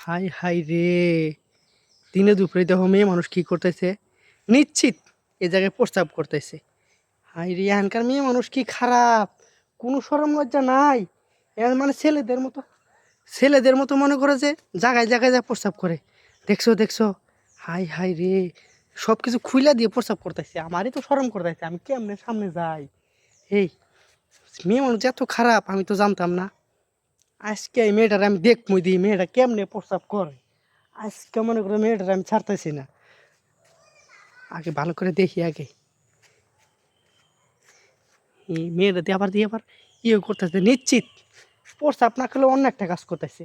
High high রে, দিনে দুপুরে দেখো মেয়ে মানুষ কি করতেছে, নিশ্চিত এ জায়গায় প্রস্তাব করতেছে। হাই রে, এখানকার মেয়ে মানুষ কি খারাপ, কোনো শরম লজ্জা নাই। এর মানে ছেলেদের মতো মনে করে যে জায়গায় জায়গায় যা প্রস্তাব করে। দেখছো দেখছো, হাই হাই রে, সব কিছু খুইলা দিয়ে প্রস্তাব করতেছে। আমারই তো শরম করতেছে, আমি কেমনে সামনে যাই। এই মেয়ে মানুষ এত খারাপ আমি তো জানতাম না। আজকে এই মেয়েটার আমি দেখবো, দিই মেয়েটা কেমনে প্রস্তাব করে। আজকে মনে করো মেয়েটার আমি ছাড়তেছি না, আগে ভালো করে দেখি। আগে এই মেয়েটা দিয়ে আবার ইয়ে করতেছে, নিশ্চিত প্রস্তাব না করলে অন্য একটা কাজ করতেছে।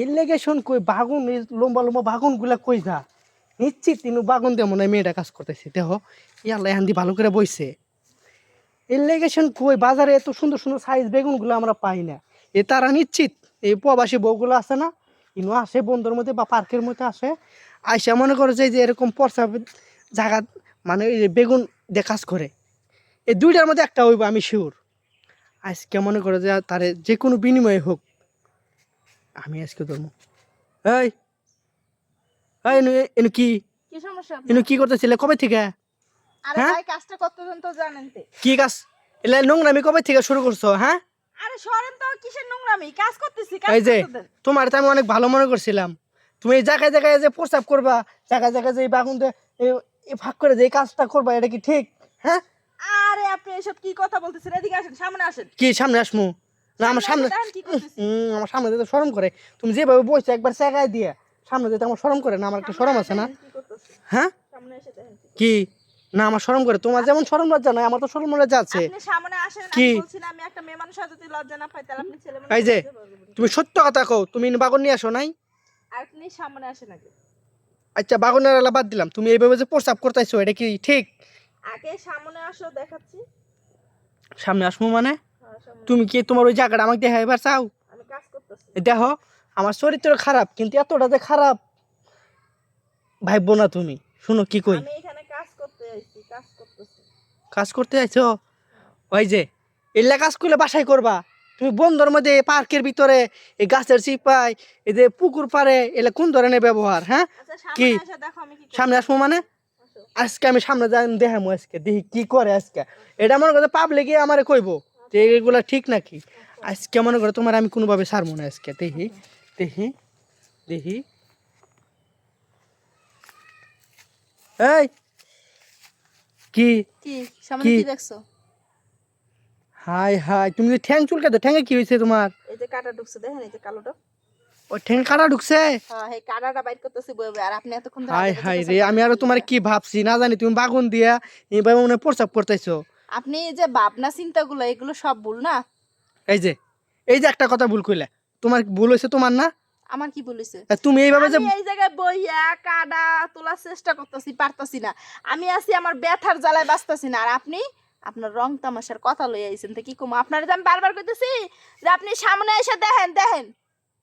এর লেগে শোন কই বাগুন, এই লম্বা লম্বা বাগুনগুলা কই যা, নিশ্চিত তিনি বাগুন দিয়ে মনে হয় মেয়েটা কাজ করতেছে। দেখো ইয়াল্লা এখান দিয়ে ভালো করে বইছে। এর লেগে শোন কই বাজারে এত সুন্দর সুন্দর সাইজ বেগুনগুলো আমরা পাই না। এ তারা নিশ্চিত এই প্রবাসী বউগুলো আছে না, ইনো আসে বন্ধুর মধ্যে বা পার্কের মধ্যে আসে, আইসা মনে করে যে এরকম প্রস্তাব জায়গা মানে এই যে বেগুন দিয়ে কাজ করে। এই দুইটার মধ্যে একটা হইব আমি শিওর। আজকে মনে করে যে তারে যে কোনো বিনিময়ে হোক আমি আজকে ধরবো। এই এই এনু এনু কি কি সমস্যা এনু আপনার? কি করতেছিলে কবে থেকে? আরে হ্যাঁ ভাই কাজটা কতজন তো জানেন তে। কি কাজ? এলে নোংরামি কবে থেকে শুরু করছো? হ্যাঁ আরে সরেন তো, কিসের নোংরামি? কাজ করতেছি, কাজ এই যে করতে দেন। তোমার তো আমি অনেক ভালো মনে করছিলাম, তুমি এই জায়গায় জায়গায় যে প্রস্তাব করবা, জায়গায় জায়গায় যে এই বাগুন দিয়ে এই ফাঁক করে যে এই কাজটা করবা, এটা কি ঠিক? হ্যাঁ আরে আপনি এসব কি কথা বলতেছেন? এদিকে আসেন, সামনে আসেন। কি সামনে আসমু? না আমার সামনে, এসে দেখেন কি করতেছি। আমার সামনে যেতে শরম করে। তুমি যেভাবে বসছো একবার জায়গায় দিয়ে সামনে যেতে আমার শরম করে না? আমার একটা শরম আছে না? দেখেন কি করতেছি। হ্যাঁ সামনে এসে দেখেন কি করতেছি। কি না আমার শরম করে? তোমার যেমন শরম লজ্জা নাই, আমার তো শরম লজ্জা আছে। আপনি সামনে আসেন, আমি কি বলছি না আমি একটা মেয়ে মানুষ হয়ে যদি লজ্জা না পাই তাহলে আপনি ছেলে এই মানুষ যে লজ্জা পাবেন। তুমি সত্য কথা কও, তুমি বাগন নিয়ে আসো নাই? আপনি সামনে আসেন আগে। আচ্ছা বাগনের এলা বাদ দিলাম, তুমি এইভাবে যে প্রস্তাব করতেছো এটা কি ঠিক? আগে সামনে আসো, দেখাচ্ছি। সামনে আসমু মানে? হ্যাঁ, সামনে। তুমি কি তোমার ওই জায়গাটা আমাকে দেখা এবার চাও? আমি কাজ করতেছি। দেখো আমার চরিত্র খারাপ, কিন্তু এতটা যে খারাপ ভাববো না তুমি। শুনো কি কই, আমি এখানে কাজ করতে আইছি, কাজ করতেছি। কাজ করতে যাইছো? ওই যে এলা কাজ করলে বাসায় করবা, তুমি বন্ধুর মধ্যে পার্কের ভিতরে এই গাছের চিপায় এই যে পুকুর পাড়ে এলা কোন ধরনের ব্যবহার? হ্যাঁ আচ্ছা কি সামনে এসে দেখো আমি কি করতেছি। সামনে আসবো মানে? আসো। আজকে আমি সামনে যাই দেখামো, আজকে দেখি কি করে। আজকে এটা মনে করো পাবলিকে আমারে কইবো যে এগুলা ঠিক নাকি। আজকে মনে করো তোমার আমি কোনোভাবে ছাড়বো না। আজকে দেখি দেখি দেখি। এই কি কি সামনে কি কি দেখছো? হাই হাই, তুমি যে ঠ্যাং চুলকাতো, ঠ্যাঙে কি হয়েছে তোমার? এই যে কাটা ঢুকছে, দেখেন এই যে কালোটা। ওই ঠ্যাং কাটা ঢুকছে? হ্যাঁ, এই কাটাটা বাইর করতেছি বই বই। আর আপনি এতক্ষণ ধরে হাই আগে হাই বুঝতেছেন রে, না আমি আরো তোমার কি ভাবছি না জানি, তুমি বাগুন দিয়া এইভাবে মনে হয় প্রস্তাব করতেছো। আপনি এই যে ভাবনা চিন্তাগুলো এগুলো সব ভুল না? এই যে এই যে একটা কথা ভুল কইলে, তোমার ভুল হয়েছে তোমার না? আমার কি বলেছে? আর তুমি এইভাবে যে আমি এই জায়গায় বইয়া কাটা তোলার চেষ্টা করতেছি, পারতাছি না। আমি আছি আমার ব্যথার জ্বালায় বাঁচতাছি না। আর আপনি আপনার রং তামাশার কথা লই আইছেন তো কি কম? আপনারে তো আমি বারবার কইতেছি যে আপনি সামনে এসে দেখেন দেখেন।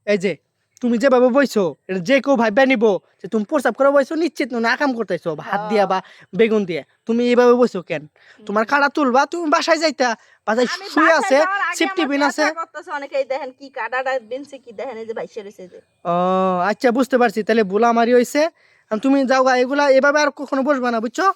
এই যে তুমি যেভাবে বইছো এটা যে কেউ ভাইবা নিবো যে তুমি প্রস্তাব করে বইছো, নিশ্চিত না কাম করতেছো হাত দিয়া বা বেগুন দিয়া। তুমি এইভাবে বইছো কেন? তোমার কাটা তুলবা, তুমি বাসায় যাইতা, বাসায় আমি শুয়ে বাসায় আছে, যাওয়ার আগে সেফটি আমার বিন আছে। ব্যথা করতেছে অনেকেই, দেখেন কি কাটাটা বেনছে, কি দেখেন এই যে ভাইসে রইছে যে। ও আচ্ছা বুঝতে পারছি, তাহলে ভুল আমারই হয়েছে। তুমি যাও গা, এগুলা এভাবে আর কখনো বসবা না, বুঝছো?